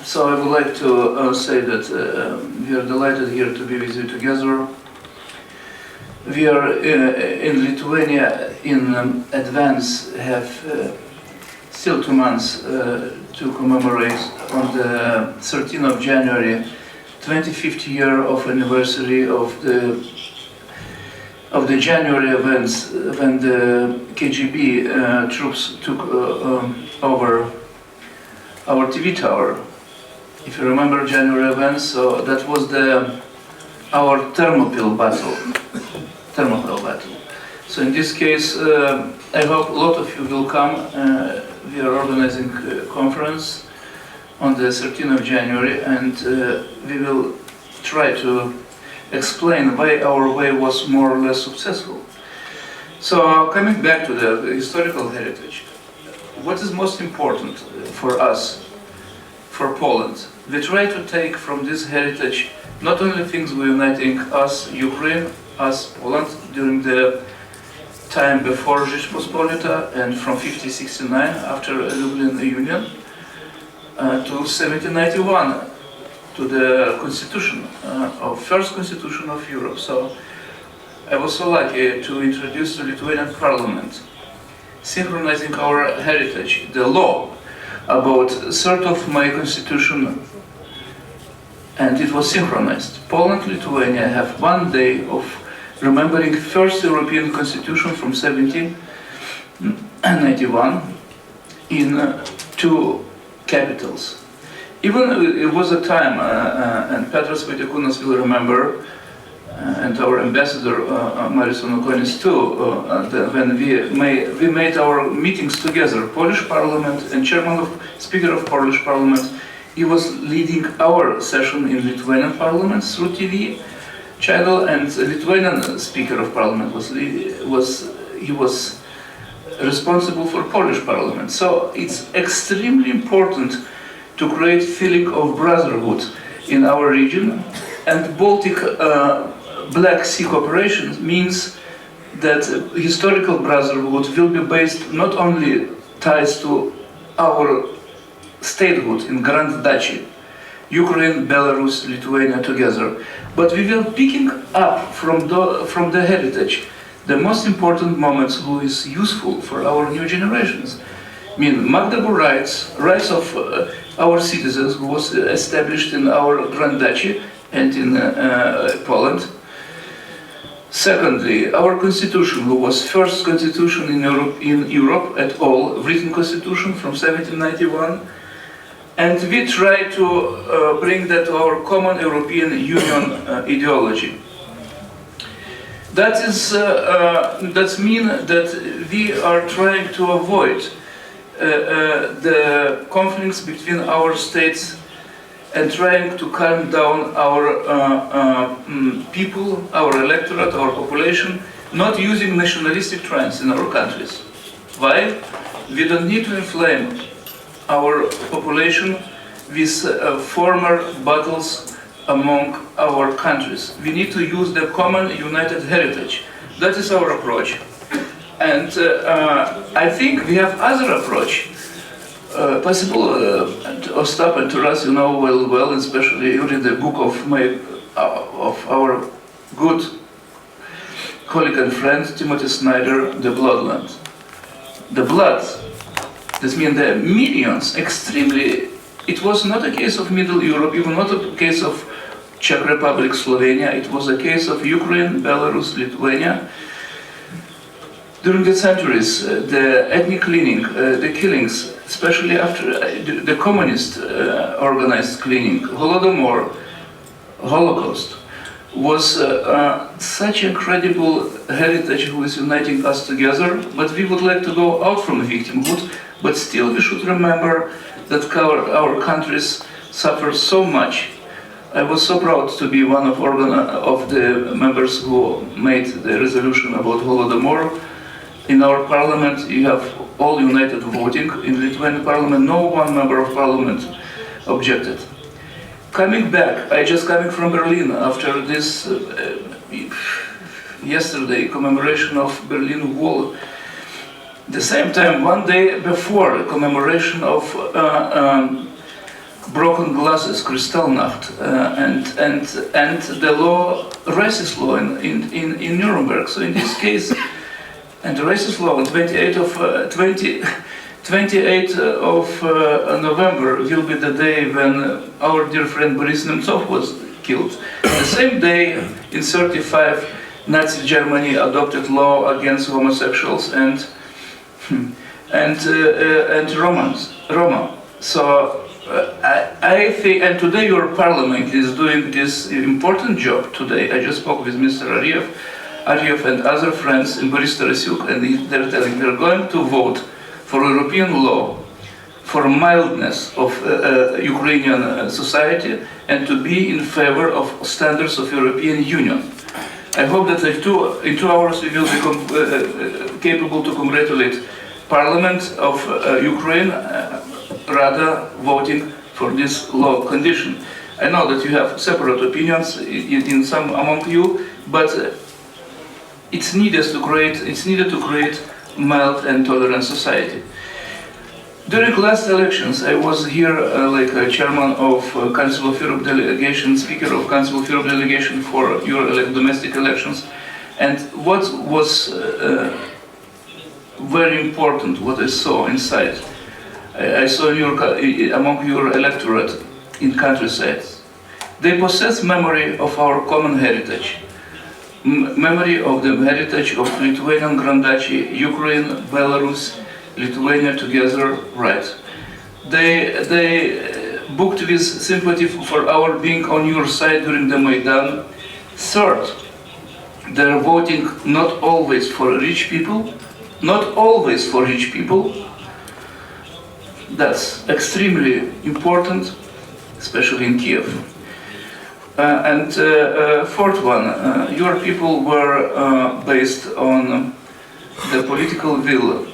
So I would like to say that we are delighted here to be with you together. We are in Lithuania in advance, have still 2 months to commemorate on the 13th of January, 25th year of anniversary of the January events when the KGB troops took over our TV tower. If you remember January events, so that was our Thermopyl battle. So in this case, I hope a lot of you will come. We are organizing a conference on the 13th of January, and we will try to explain why our way was more or less successful. So coming back to the historical heritage, what is most important for us, for Poland? We try to take from this heritage not only things uniting us, Ukraine, us, Poland, during the time before Rzeczpospolita and from 1569 after Lublin Union to 1791 to the constitution, first constitution of Europe. So I was so lucky to introduce the Lithuanian parliament, synchronizing our heritage, the law about 3rd of May constitution, and it was synchronized. Poland and Lithuania have 1 day of remembering first European constitution from 1791 in 2 capitals. Even it was a time, and Petras Vaitiekūnas will remember, and our ambassador Marius Onukonis too, when we made our meetings together, Polish Parliament and Speaker of Polish Parliament. He was leading our session in Lithuanian Parliament through TV channel, and the Lithuanian Speaker of Parliament was responsible for Polish Parliament. So it's extremely important to create feeling of brotherhood in our region, and Baltic-Black Sea cooperation means that historical brotherhood will be based not only ties to our statehood in Grand Duchy, Ukraine, Belarus, Lithuania together, but we will picking up from the heritage the most important moments who is useful for our new generations. I mean, Magdeburg rights of our citizens who was established in our Grand Duchy and in Poland. Secondly, our constitution, who was first constitution in Europe at all, written constitution from 1791. And we try to bring that to our common European Union ideology. That means that we are trying to avoid the conflicts between our states and trying to calm down our people, our electorate, our population, not using nationalistic trends in our countries. Why? We don't need to inflame our population with former battles among our countries. We need to use the common united heritage. That is our approach. And I think we have other approach. Possible Ostap and Taras, you know well, especially you read the book of our good colleague and friend Timothy Snyder, The Bloodland. The blood, this means the millions, extremely. It was not a case of Middle Europe, even not a case of Czech Republic, Slovenia. It was a case of Ukraine, Belarus, Lithuania. During the centuries, the ethnic cleaning, the killings, especially after the communist organized cleaning, Holocaust, was such incredible heritage who is uniting us together. But we would like to go out from victimhood, but still we should remember that our countries suffer so much. I was so proud to be one of the members who made the resolution about Holodomor. In our parliament, you have all united voting. In Lithuanian parliament, no one member of parliament objected. Coming back, I just coming from Berlin after this yesterday commemoration of Berlin Wall. The same time, 1 day before commemoration of broken glasses, Kristallnacht, and the law, racist law in Nuremberg. So in this case, and the racist law on 28th of November will be the day when our dear friend Boris Nemtsov was killed. The same day, in 1935, Nazi Germany adopted law against homosexuals and Roma. So I think, and today your parliament is doing this important job today. I just spoke with Mr. Ariev and other friends in Boris Tarasyuk, and they're telling they're going to vote for European law, for mildness of Ukrainian society, and to be in favor of standards of European Union. I hope that in 2 hours we will be capable to congratulate Parliament of Ukraine, rather voting for this law condition. I know that you have separate opinions in some among you, but it's needed to create mild and tolerant society. During last elections, I was here like a chairman of Council of Europe delegation, speaker of Council of Europe delegation for domestic elections, and what was very important, what I saw inside, I saw among your electorate in countryside, they possess memory of our common heritage, memory of the heritage of Lithuanian Grand Duchy, Ukraine, Belarus, Lithuania together, right? They booked with sympathy for our being on your side during the Maidan. Third, they're voting not always for rich people, That's extremely important, especially in Kyiv. Fourth one, your people were based on the political will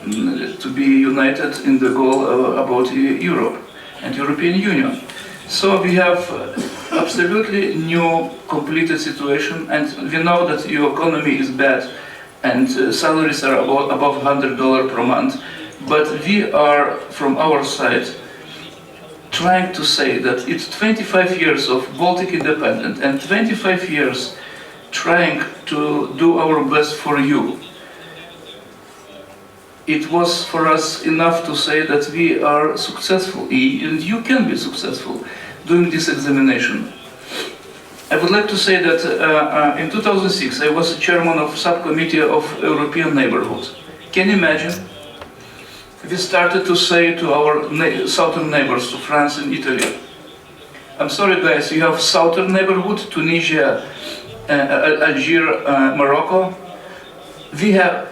to be united in the goal about Europe and European Union. So we have absolutely new completed situation, and we know that your economy is bad and salaries are above $100 per month. But we are, from our side, trying to say that it's 25 years of Baltic independence and 25 years trying to do our best for you. It was for us enough to say that we are successful, and you can be successful doing this examination. I would like to say that in 2006 I was chairman of subcommittee of European neighborhood. Can you imagine? We started to say to our southern neighbors, to France and Italy, I'm sorry guys, you have southern neighborhood, Tunisia, Algeria, Morocco. We have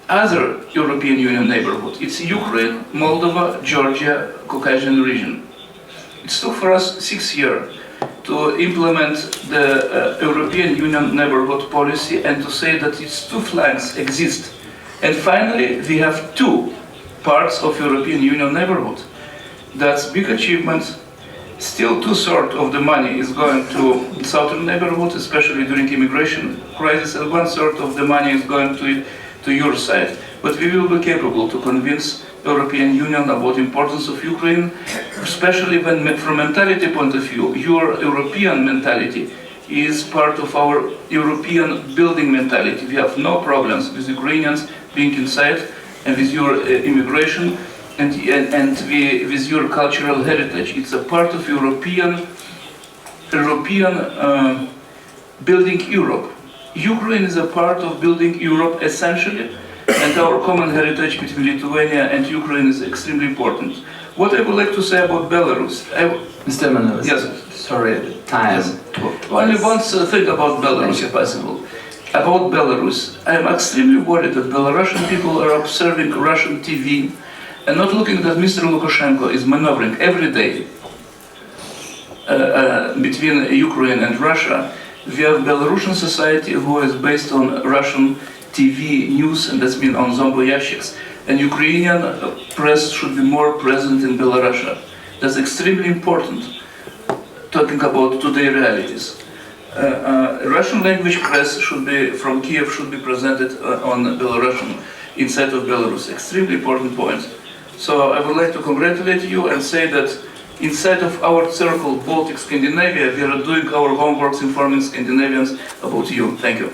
other European Union neighborhood. It's Ukraine, Moldova, Georgia, Caucasian region. It took for us 6 years to implement the European Union neighborhood policy and to say that its two flanks exist. And finally, we have two parts of European Union neighborhood. That's big achievement. Still 2/3 of the money is going to southern neighborhood, especially during immigration crisis, and 1/3 of the money is going to your side. But we will be capable to convince European Union about the importance of Ukraine, especially when from mentality point of view, your European mentality is part of our European building mentality. We have no problems with Ukrainians being inside and with your immigration and with your cultural heritage. It's a part of European building Europe. Ukraine is a part of building Europe essentially, and our common heritage between Lithuania and Ukraine is extremely important. What I would like to say about Belarus, Mr. Emanuelis, yes, sorry, time. Yes. Only one thing about Belarus, if possible. About Belarus, I am extremely worried that Belarusian people are observing Russian TV and not looking that Mr. Lukashenko is maneuvering every day between Ukraine and Russia. We have Belarusian society who is based on Russian TV news, and that's been on zomboyashiks. And Ukrainian press should be more present in Belarus. That's extremely important, talking about today's realities. Russian language press should be, from Kyiv, should be presented on Belarusian inside of Belarus. Extremely important point. So I would like to congratulate you and say that inside of our circle, Baltic Scandinavia, we are doing our homeworks informing Scandinavians about you. Thank you.